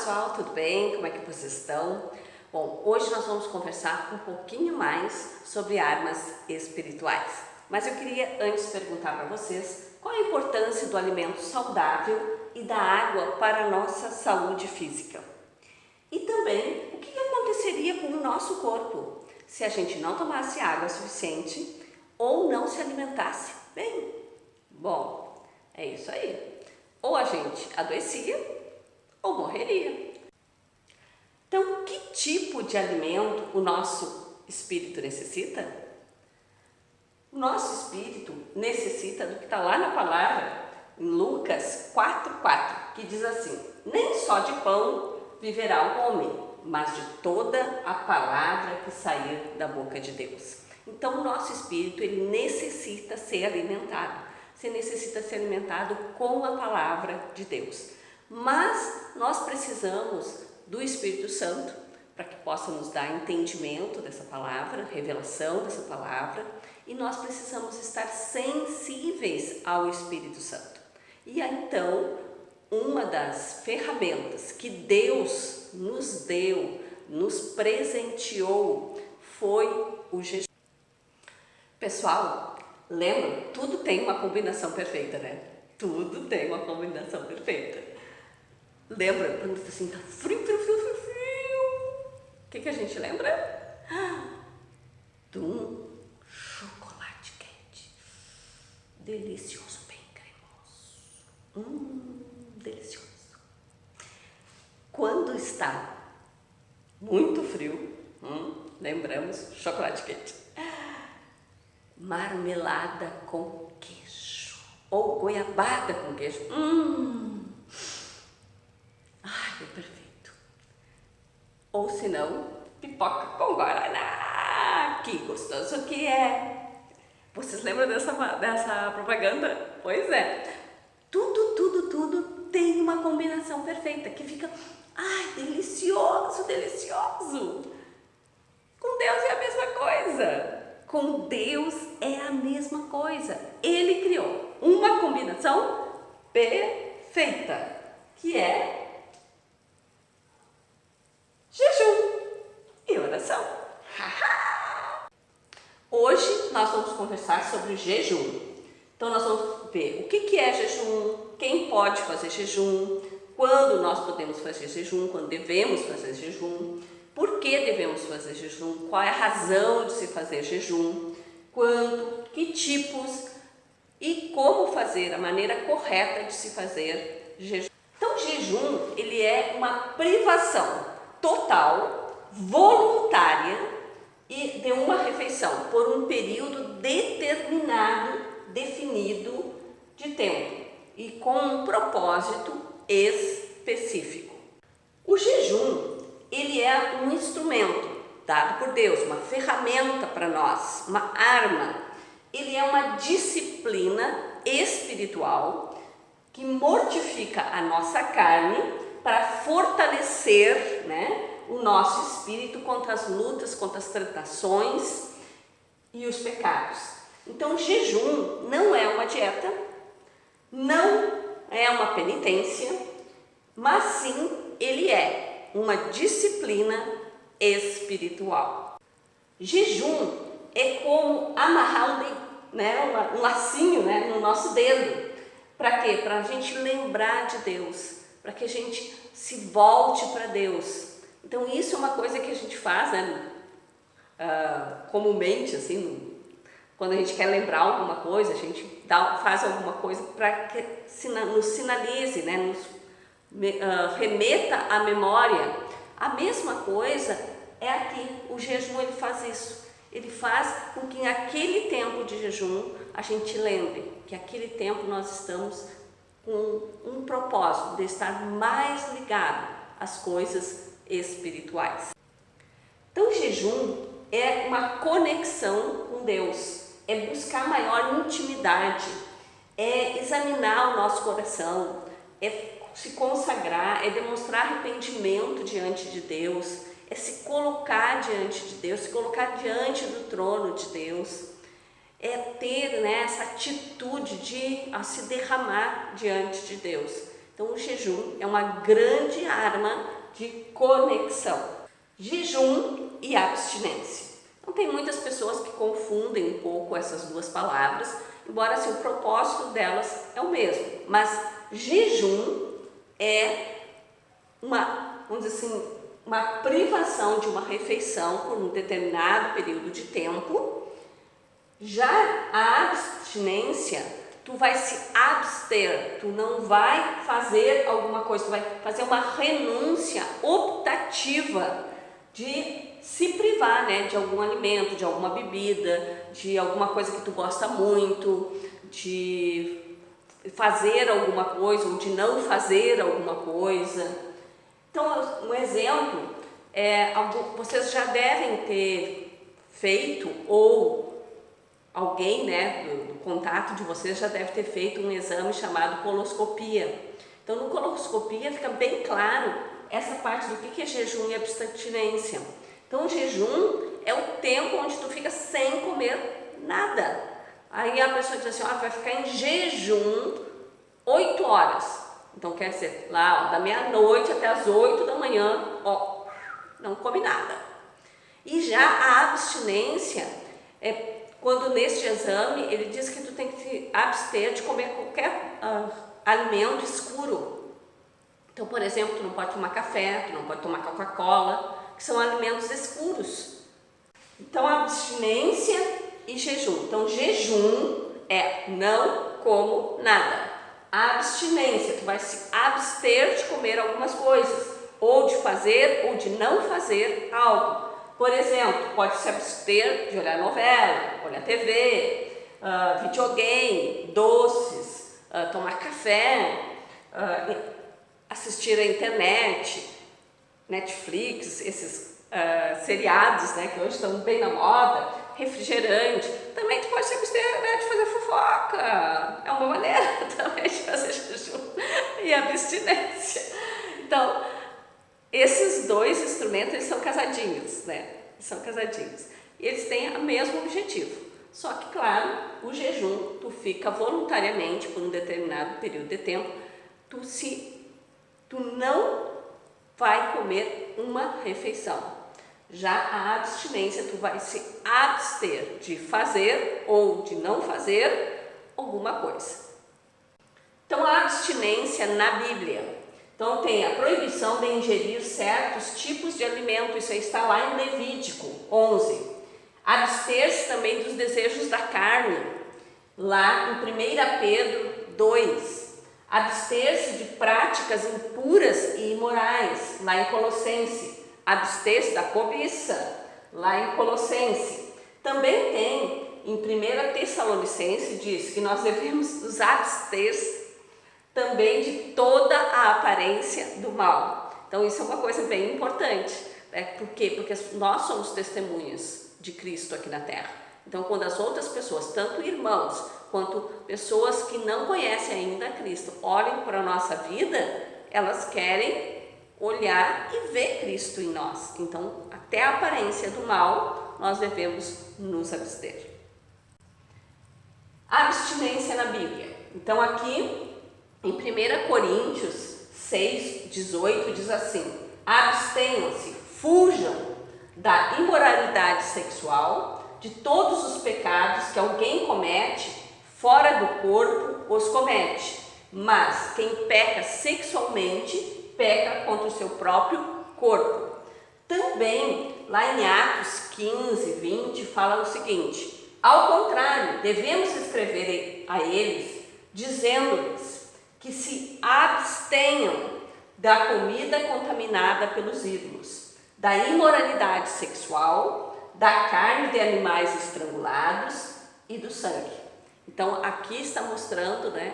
pessoal, tudo bem? Como é que vocês estão? Bom, hoje nós vamos conversar um pouquinho mais sobre armas espirituais. Mas eu queria antes perguntar para vocês qual a importância do alimento saudável e da água para a nossa saúde física. E também o que aconteceria com o nosso corpo se a gente não tomasse água suficiente ou não se alimentasse bem. Bom, é isso aí. Ou a gente adoecia ou morreria. Então, que tipo de alimento o nosso espírito necessita? O nosso espírito necessita do que está lá na palavra, em Lucas 4,4, que diz assim: nem só de pão viverá o homem, mas de toda a palavra que sair da boca de Deus. Então, o nosso espírito, ele necessita ser alimentado. Você necessita ser alimentado com a palavra de Deus. Mas nós precisamos do Espírito Santo para que possa nos dar entendimento dessa palavra, revelação dessa palavra, e nós precisamos estar sensíveis ao Espírito Santo. E aí, então, uma das ferramentas que Deus nos deu, nos presenteou, foi o jejum. Pessoal, lembra? Tudo tem uma combinação perfeita, né? Tudo tem uma combinação perfeita. Lembra quando assim, tá frio? O que a gente lembra? De um chocolate quente. Delicioso, bem cremoso. Delicioso. Quando está muito frio, lembramos, chocolate quente. Marmelada com queijo. Ou goiabada com queijo. Ai, é perfeito. Ou se não, pipoca com guaraná. Que gostoso que é. Vocês lembram dessa propaganda? Pois é. Tudo tem uma combinação perfeita que fica, delicioso, delicioso. Com Deus é a mesma coisa. Com Deus é a mesma coisa. Ele criou uma combinação perfeita, que é jejum e oração. Hoje nós vamos conversar sobre jejum. Então nós vamos ver o que é jejum, quem pode fazer jejum, quando nós podemos fazer jejum, quando devemos fazer jejum, por que devemos fazer jejum, qual é a razão de se fazer jejum, quando, que tipos e como fazer, a maneira correta de se fazer jejum. Então, jejum, ele é uma privação total, voluntária e de uma refeição por um período determinado, definido de tempo e com um propósito específico. O jejum, ele é um instrumento dado por Deus, uma ferramenta para nós, uma arma. Ele é uma disciplina espiritual que mortifica a nossa carne para fortalecer, o nosso espírito contra as lutas, contra as tentações e os pecados. Então, o jejum não é uma dieta, não é uma penitência, mas sim ele é uma disciplina espiritual. Jejum é como amarrar um lacinho no nosso dedo. Para quê? Para a gente lembrar de Deus, para que a gente se volte para Deus. Então, isso é uma coisa que a gente faz, comumente, assim, quando a gente quer lembrar alguma coisa, a gente faz alguma coisa para que nos sinalize, nos remeta à memória. A mesma coisa é aqui, o jejum ele faz isso. Ele faz com que naquele tempo de jejum a gente lembre que aquele tempo nós estamos com um propósito de estar mais ligado às coisas espirituais. Então, o jejum é uma conexão com Deus. É buscar maior intimidade, é examinar o nosso coração, é se consagrar, é demonstrar arrependimento diante de Deus, é se colocar diante de Deus, se colocar diante do trono de Deus, é ter essa atitude de se derramar diante de Deus. Então o jejum é uma grande arma de conexão. Jejum e abstinência. Então tem muitas pessoas que confundem um pouco essas duas palavras, embora assim, o propósito delas é o mesmo. Mas jejum é vamos dizer assim, uma privação de uma refeição por um determinado período de tempo. Já a abstinência, tu vai se abster, tu não vai fazer alguma coisa, tu vai fazer uma renúncia optativa de se privar, né, de algum alimento, de alguma bebida, de alguma coisa que tu gosta muito, de fazer alguma coisa ou de não fazer alguma coisa. Então, um exemplo, vocês já devem ter feito, ou alguém, né, do contato de vocês já deve ter feito um exame chamado coloscopia. Então, no coloscopia fica bem claro essa parte do que é jejum e abstinência. Então, o jejum é o tempo onde tu fica sem comer nada. Aí a pessoa diz assim, vai ficar em jejum 8 horas. Então, quer dizer, lá da meia-noite até as 8 da manhã, não come nada. E já a abstinência quando neste exame ele diz que tu tem que te abster de comer qualquer alimento escuro. Então, por exemplo, tu não pode tomar café, tu não pode tomar Coca-Cola, que são alimentos escuros. Então, abstinência e jejum. Então, jejum é não como nada. A abstinência, tu vai se abster de comer algumas coisas, ou de fazer ou de não fazer algo. Por exemplo, pode se abster de olhar novela, olhar TV, videogame, doces, tomar café, assistir à internet, Netflix, esses seriados, né, que hoje estão bem na moda, refrigerante. Também tu pode se abster, né, de fazer fofoca. É uma maneira também de fazer jejum e abstinência. Então, esses dois instrumentos, eles são casadinhos, né? São casadinhos. E eles têm o mesmo objetivo. Só que, claro, o jejum, tu fica voluntariamente por um determinado período de tempo, tu não vai comer uma refeição. Já a abstinência, tu vai se abster de fazer ou de não fazer alguma coisa. Então, a abstinência na Bíblia. Então, tem a proibição de ingerir certos tipos de alimento, isso aí está lá em Levítico 11. Abster-se também dos desejos da carne, lá em 1 Pedro 2. Abster-se de práticas impuras e imorais, lá em Colossenses. Abster-se da cobiça, lá em Colossenses. Também tem em 1 Tessalonicenses, diz que nós devemos nos abster também de toda a aparência do mal. Então, isso é uma coisa bem importante. Por quê? Porque nós somos testemunhas de Cristo aqui na Terra. Então, quando as outras pessoas, tanto irmãos quanto pessoas que não conhecem ainda Cristo, olhem para a nossa vida, elas querem olhar e ver Cristo em nós. Então, até a aparência do mal, nós devemos nos abster. Abstinência na Bíblia. Então, aqui em 1 Coríntios 6, 18 diz assim: abstenham-se, fujam da imoralidade sexual, de todos os pecados que alguém comete fora do corpo os comete, mas quem peca sexualmente peca contra o seu próprio corpo. Também lá em Atos 15, 20 fala o seguinte: ao contrário, devemos escrever a eles dizendo-lhes que se abstenham da comida contaminada pelos ídolos, da imoralidade sexual, da carne de animais estrangulados e do sangue. Então, aqui está mostrando, né,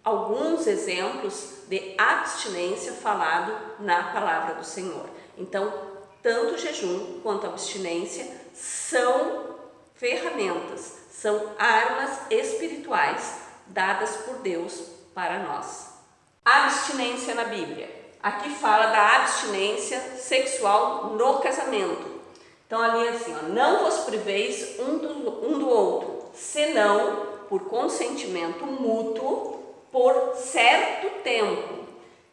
alguns exemplos de abstinência falado na palavra do Senhor. Então, tanto o jejum quanto a abstinência são ferramentas, são armas espirituais dadas por Deus para nós. Abstinência na Bíblia. Aqui fala da abstinência sexual no casamento. Então ali assim, não vos priveis um do outro, senão por consentimento mútuo por certo tempo,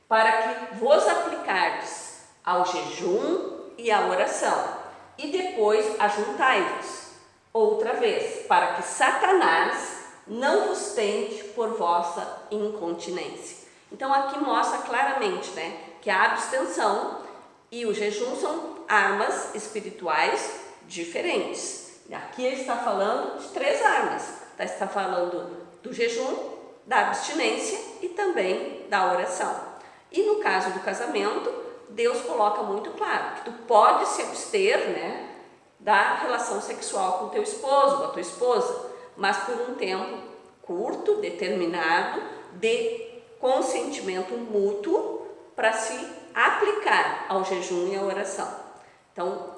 para que vos aplicardes ao jejum e à oração, e depois ajuntai-vos outra vez, para que Satanás não vos tente por vossa incontinência. Então aqui mostra claramente, né, que a abstenção e o jejum são armas espirituais diferentes. Aqui ele está falando de 3 armas. Está falando do jejum, da abstinência e também da oração. E no caso do casamento, Deus coloca muito claro que tu pode se abster, né, da relação sexual com teu esposo, com a tua esposa, mas por um tempo curto, determinado, de consentimento mútuo, para se aplicar ao jejum e à oração. Então,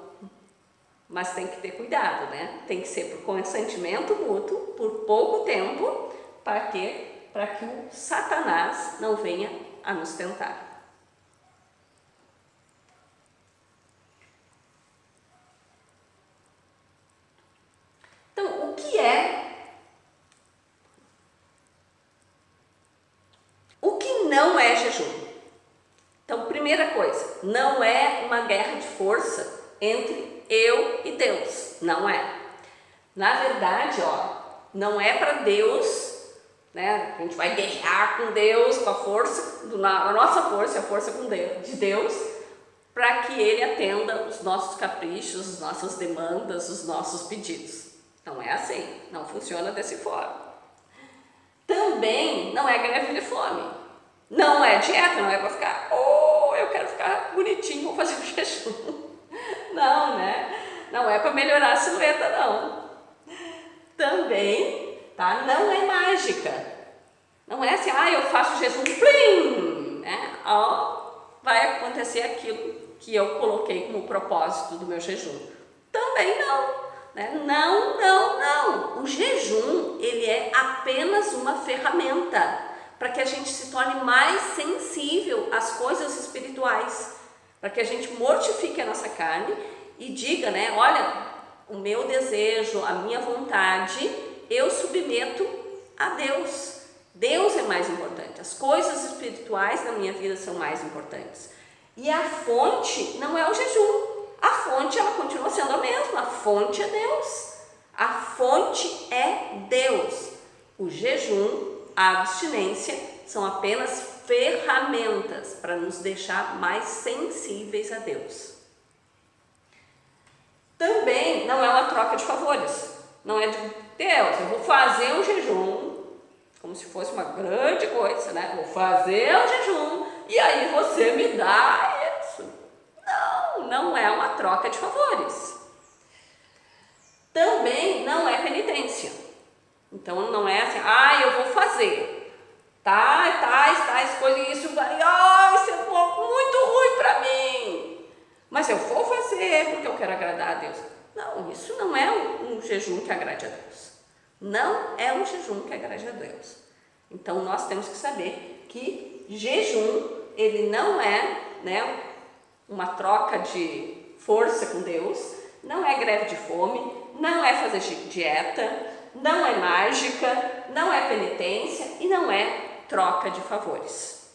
mas tem que ter cuidado, né? Tem que ser por consentimento mútuo, por pouco tempo, para que o Satanás não venha a nos tentar. Então, o que não é jejum? Então, primeira coisa, não é uma guerra de força entre eu e Deus, não é. Na verdade, não é para Deus, né? A gente vai guerrear com Deus, com a força, a nossa força, a força de Deus, para que Ele atenda os nossos caprichos, as nossas demandas, os nossos pedidos. Não é assim, não funciona dessa forma. Também não é greve de fome. Não é dieta, não é para ficar, eu quero ficar bonitinho, vou fazer um jejum. Não, né? Não é para melhorar a silhueta, não. Também, tá? Não é mágica. Não é assim, eu faço jejum, plim, né? Vai acontecer aquilo que eu coloquei como propósito do meu jejum. Também não, né? Não. O jejum, ele é apenas uma ferramenta para que a gente se torne mais sensível às coisas espirituais, para que a gente mortifique a nossa carne e diga, né, olha, o meu desejo, a minha vontade, eu submeto a Deus. Deus é mais importante, as coisas espirituais da minha vida são mais importantes. E a fonte não é o jejum, a fonte ela continua sendo a mesma, a fonte é Deus. A fonte é Deus. O jejum, a abstinência são apenas ferramentas para nos deixar mais sensíveis a Deus. Também não é uma troca de favores. Não é de Deus, eu vou fazer um jejum, como se fosse uma grande coisa, né? Vou fazer um jejum e aí você me dá isso. Não é uma troca de favores. Também não é penitência. Então não é assim, eu vou fazer tais coisas e isso vai, isso é muito ruim para mim, mas eu vou fazer porque eu quero agradar a Deus. Não, isso não é um jejum que agrade a Deus. Não é um jejum que agrade a Deus. Então nós temos que saber que jejum, ele não é, né, uma troca de força com Deus, não é greve de fome, não é fazer dieta, não é mágica, não é penitência e não é troca de favores.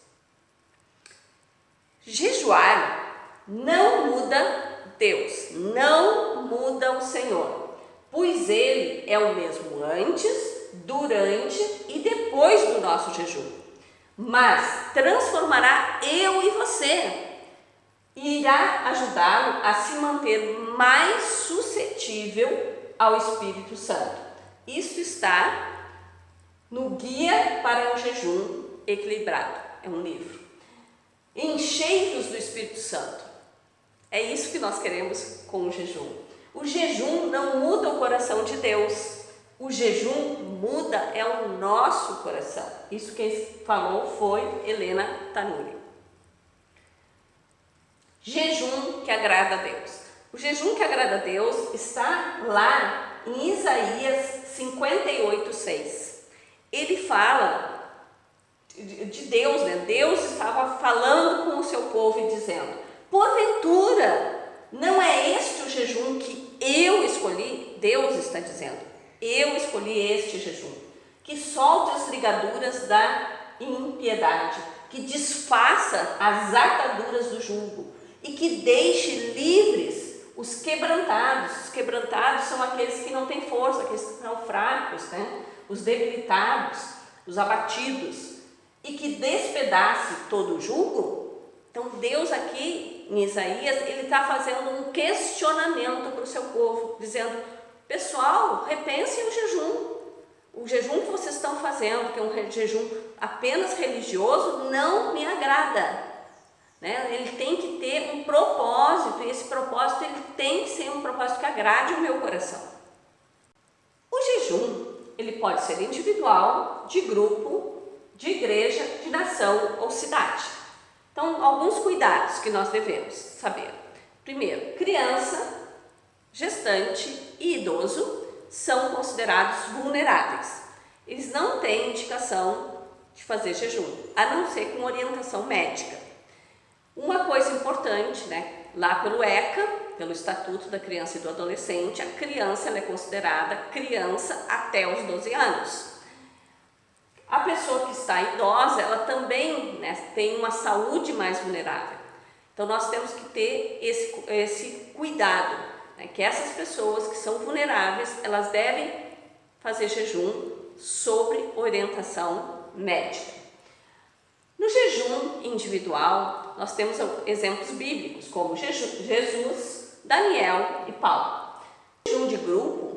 Jejuar não muda Deus, não muda o Senhor, pois Ele é o mesmo antes, durante e depois do nosso jejum, mas transformará eu e você e irá ajudá-lo a se manter mais suscetível ao Espírito Santo. Isso está no Guia para um Jejum Equilibrado, é um livro. Enchei-vos do Espírito Santo. É isso que nós queremos com o jejum. O jejum não muda o coração de Deus. O jejum muda o nosso coração. Isso quem falou foi Helena Tanuri. Jejum que agrada a Deus. O jejum que agrada a Deus está lá em Isaías 58:6. Ele fala de Deus, né? Deus estava falando com o seu povo e dizendo: porventura, não é este o jejum que eu escolhi? Deus está dizendo: eu escolhi este jejum, que solte as ligaduras da impiedade, que desfaça as ataduras do jugo e que deixe livres os quebrantados. Os quebrantados são aqueles que não têm força, aqueles que são fracos, né? Os debilitados, os abatidos, e que despedace todo o jugo. Então Deus aqui em Isaías, ele está fazendo um questionamento para o seu povo, dizendo: pessoal, repensem o jejum. O jejum que vocês estão fazendo, que é um jejum apenas religioso, não me agrada. Né? Ele tem que ter um propósito, e esse propósito ele tem que ser um propósito que agrade o meu coração. O jejum, ele pode ser individual, de grupo, de igreja, de nação ou cidade. Então, alguns cuidados que nós devemos saber. Primeiro, criança, gestante e idoso são considerados vulneráveis. Eles não têm indicação de fazer jejum, a não ser com orientação médica. Uma coisa importante, né? Lá pelo ECA, pelo Estatuto da Criança e do Adolescente, a criança ela é considerada criança até os 12 anos. A pessoa que está idosa, ela também, né, tem uma saúde mais vulnerável. Então nós temos que ter esse cuidado, né, que essas pessoas que são vulneráveis, elas devem fazer jejum sobre orientação médica. No jejum individual, nós temos exemplos bíblicos, como Jesus, Daniel e Paulo. O jejum de grupo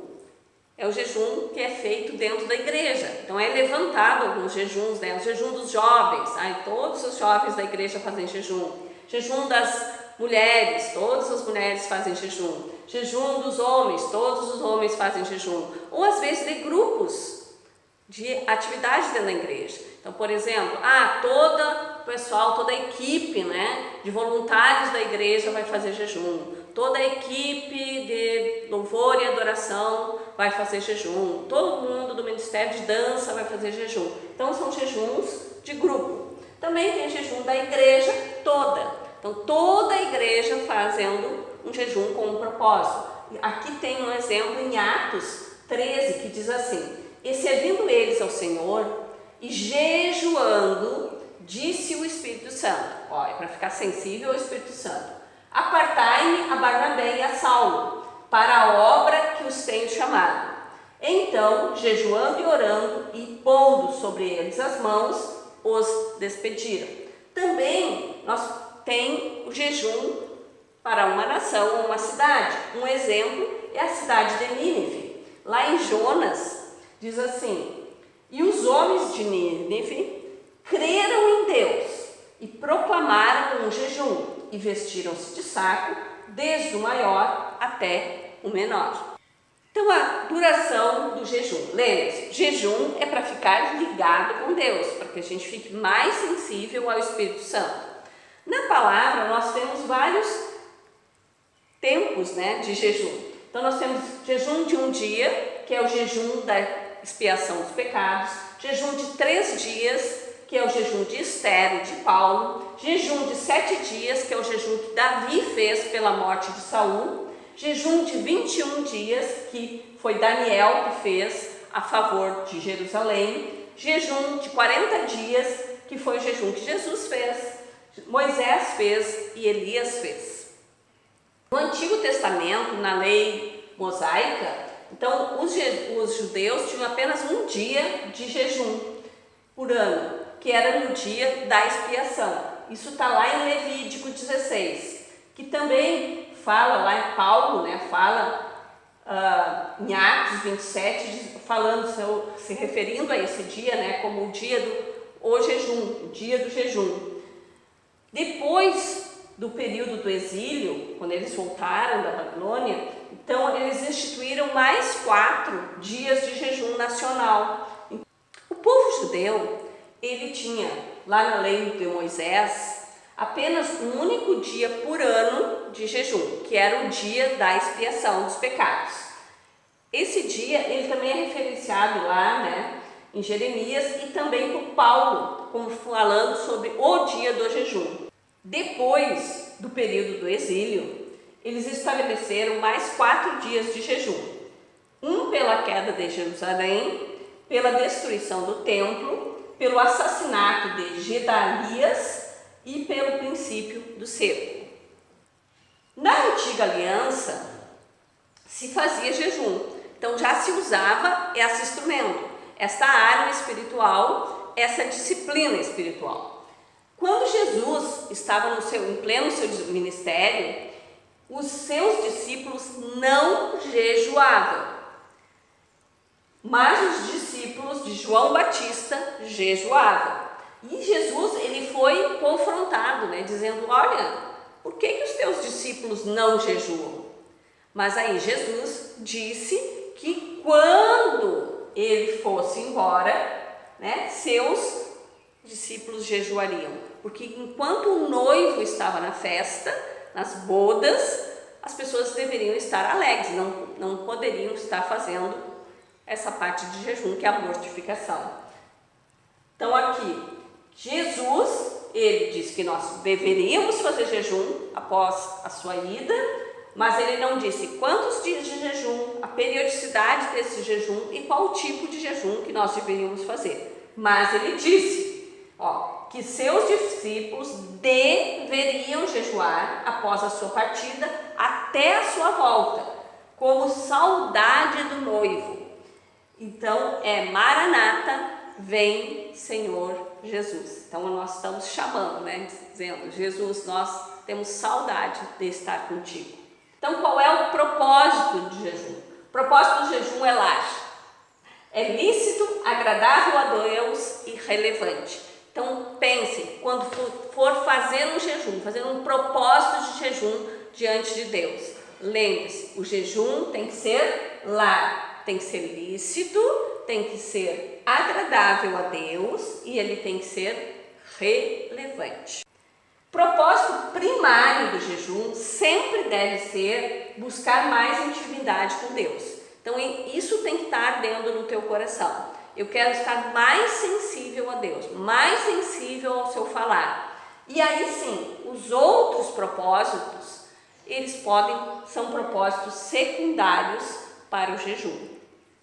é o jejum que é feito dentro da igreja. Então é levantado alguns jejuns, né? O jejum dos jovens, todos os jovens da igreja fazem jejum. Jejum das mulheres, todas as mulheres fazem jejum. Jejum dos homens, todos os homens fazem jejum. Ou às vezes de grupos de atividade dentro da igreja. Então, por exemplo, todo o pessoal, toda a equipe, né, de voluntários da igreja vai fazer jejum. Toda a equipe de louvor e adoração vai fazer jejum. Todo mundo do Ministério de Dança vai fazer jejum. Então, são jejuns de grupo. Também tem jejum da igreja toda. Então, toda a igreja fazendo um jejum com um propósito. Aqui tem um exemplo em Atos 13, que diz assim: e servindo eles ao Senhor e jejuando, disse o Espírito Santo, é para ficar sensível ao Espírito Santo: apartai-me a Barnabé e a Saulo para a obra que os tenho chamado. Então, jejuando e orando e pondo sobre eles as mãos, os despediram. Também nós tem o jejum para uma nação ou uma cidade. Um exemplo é a cidade de Nínive. Lá em Jonas diz assim: e os homens de Nínive creram em Deus e proclamaram um jejum e vestiram-se de saco, desde o maior até o menor. Então, a duração do jejum. Lembre-se, jejum é para ficar ligado com Deus, para que a gente fique mais sensível ao Espírito Santo. Na palavra, nós temos vários tempos, né, de jejum. Então, nós temos jejum de um dia, que é o jejum da expiação dos pecados, jejum de 3 dias, que é o jejum de Esther e de Paulo, jejum de 7 dias, que é o jejum que Davi fez pela morte de Saul, jejum de 21 dias, que foi Daniel que fez a favor de Jerusalém, jejum de 40 dias, que foi o jejum que Jesus fez, Moisés fez e Elias fez. No Antigo Testamento, na lei mosaica, então os judeus tinham apenas um dia de jejum por ano, que era no dia da expiação. Isso está lá em Levítico 16, que também fala lá em Paulo, né, fala em Atos 27, se referindo a esse dia, né, como o dia o dia do jejum. Depois do período do exílio, quando eles voltaram da Babilônia, então eles instituíram mais 4 dias de jejum nacional. O povo judeu, ele tinha, lá na lei de Moisés, apenas um único dia por ano de jejum, que era o dia da expiação dos pecados. Esse dia, ele também é referenciado lá, né, em Jeremias, e também por Paulo, como falando sobre o dia do jejum. Depois do período do exílio, eles estabeleceram mais 4 dias de jejum. Um pela queda de Jerusalém, pela destruição do templo, pelo assassinato de Gedalias e pelo princípio do cerco. Na antiga aliança se fazia jejum, então já se usava esse instrumento, esta arma espiritual, essa disciplina espiritual. Quando Jesus estava em pleno seu ministério, os seus discípulos não jejuavam, mas os discípulos de João Batista jejuavam. E Jesus, ele foi confrontado, dizendo: olha, por que os teus discípulos não jejuam? Mas aí Jesus disse que quando ele fosse embora, seus discípulos jejuariam, porque enquanto o noivo estava na festa, nas bodas, as pessoas deveriam estar alegres, não poderiam estar fazendo essa parte de jejum, que é a mortificação. Então aqui, Jesus, ele disse que nós deveríamos fazer jejum após a sua ida, mas ele não disse quantos dias de jejum, a periodicidade desse jejum e qual tipo de jejum que nós deveríamos fazer. Mas ele disse, que seus discípulos deveriam jejuar após a sua partida até a sua volta, como saudade do noivo. Então é Maranata, vem Senhor Jesus. Então nós estamos chamando, dizendo: Jesus, nós temos saudade de estar contigo. Então qual é o propósito do jejum? O propósito do jejum é laje. É lícito, agradável a Deus e relevante. Então pense, quando for fazer um jejum, fazer um propósito de jejum diante de Deus, lembre-se, o jejum tem que ser lar, tem que ser lícito, tem que ser agradável a Deus e ele tem que ser relevante. O propósito primário do jejum sempre deve ser buscar mais intimidade com Deus. Então isso tem que estar ardendo no teu coração. Eu quero estar mais sensível a Deus, mais sensível ao seu falar. E aí sim, os outros propósitos, são propósitos secundários para o jejum.